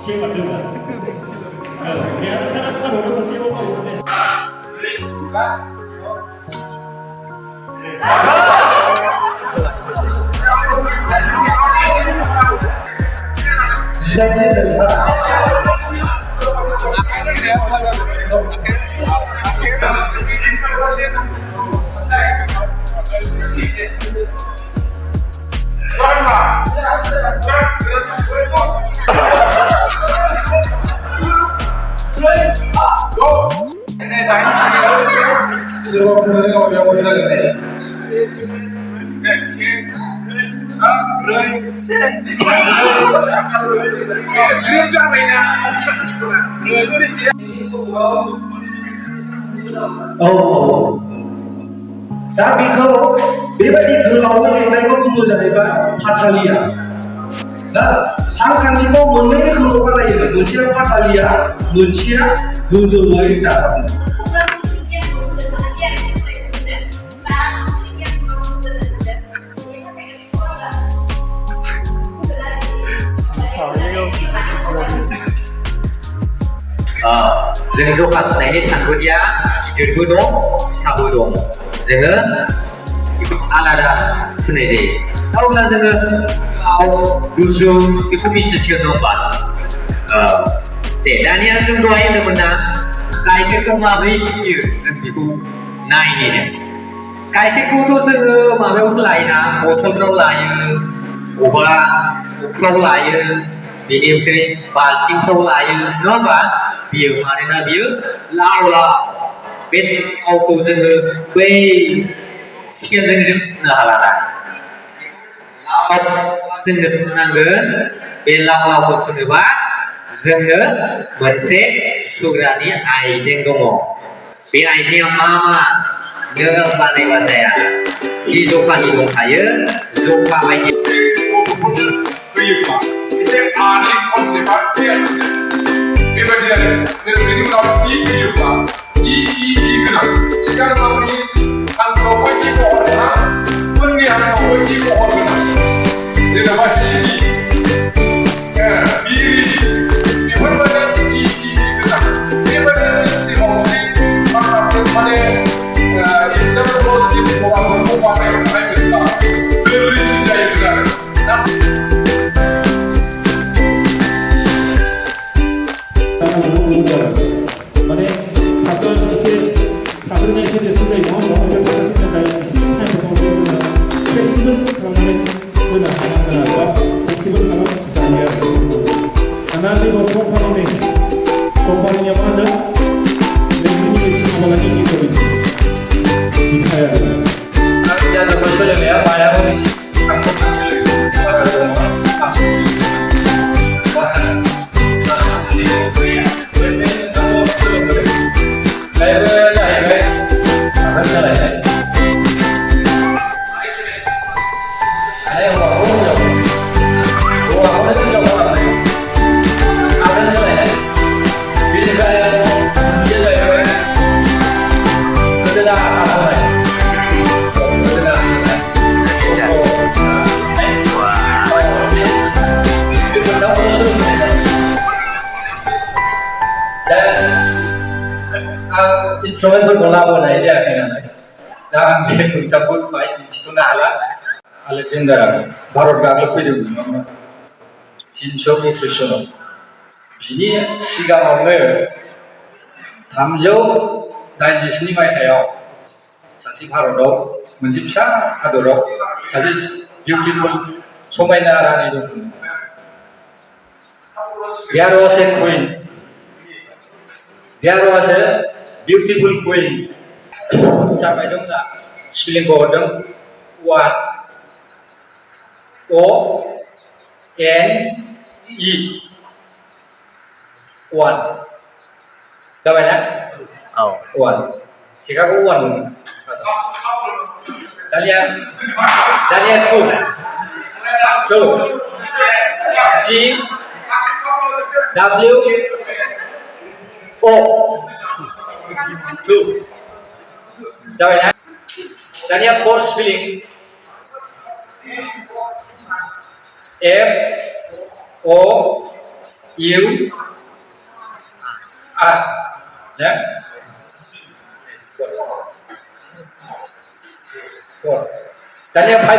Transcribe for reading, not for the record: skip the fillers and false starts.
Siapa dulu? Dia sana kan udah siapa udah. Jadi dari sana. दा बेखौ बेबायदि गोलावै लिरनायखौ बुङो जाहैबाय फाथालिया। दा सानखान्थिखौ मोननै रोखोमाव बानायो, मोनसेया फाथालिया, मोनसेया गोजौयै दाजाबनाय। जों जखा सुनायनि सानगुदिया गिदिरबो दं, फिसाबो दं। जोङो बेखौ आलादा सुनाय जायो। अब्ला जोङो गुसुं बेखौ मिथिसिगोन नङा होमबा? दे दानिया जों दहाय होनदोंमोन ना गाइखेरखौ माबोरै सुयो जों बेखौ नायनि जों। गाइखेरखौथ' जोङो माबायावसो लायोना, बथलफ्राव लायो, अबा कपफ्राव लायो, बेनिफ्राय बाल्थिंफ्राव लायो नङा होमबा? बियो मानोना बियो लाव लाव। बे लावखौ जोङो बै स्केलजों जों सुनो हाला ना। जोंनो नांगोन बे लाव लावखौ सुनोबा जोंनो मोनसे सुग्रानि आइजें दङ। बे आइजेंआ मा नों बानायबा जाया, थि जखानि दंखायो, जखा बायदि होयोब्ला एसे आनि कनसेप्टआ क्लियार बेबायदि आरो बेनि उनाव होयोब्ला गोनां सिगां गावनि हांखोआव बायदि महर गोनां, उननि हांखोआव बायदि महर गोनां, जेनेबा सिनि बेफोरबायदि गोनां बेबायदि सिस्टेमाव माखासे माने एगजामपोल महरफोरखौ बानायनो हानायमोनब्ला गोरलैसिन जायोमोन आरो माने थाखोन एसे थाखोनि एसे देरसिन जायो नङा होमबा? बेनि थाखाय एसे टाइमखौ फ्लेक्सिबोल खालामनानै होनो हानांगोन आरो बा फ्लेक्सिबोल खालामजायो आरो। दाना नैबे कम्पानिया मा होनो नोंनि खामानि बिथाया आरो सोलोंनाया मायाबो instrumentफोरखौ लाबोनाय जायाखै नालाय दा आं बे मोनथामखौ बाहाय दिन्थिथ'नो हाला। आलेकजेन्डारा भारत गाग्लोबफैदोंमोन 332 सनाव। बिनि सिगाङावनो 397 मायथाइयाव सासे भारताव मोनसे फिसा हादराव सासे बिउटिफुल समायना रानि दंमोन There was a queen There was a beautiful queen जाबाय दंना स्पेलिंखौ हरदों one O N E one जाबाय ना औ one थिखाखौ one दालिया two G W O two जाबाय ना दानिया four spelling F O U R ya four दानिया five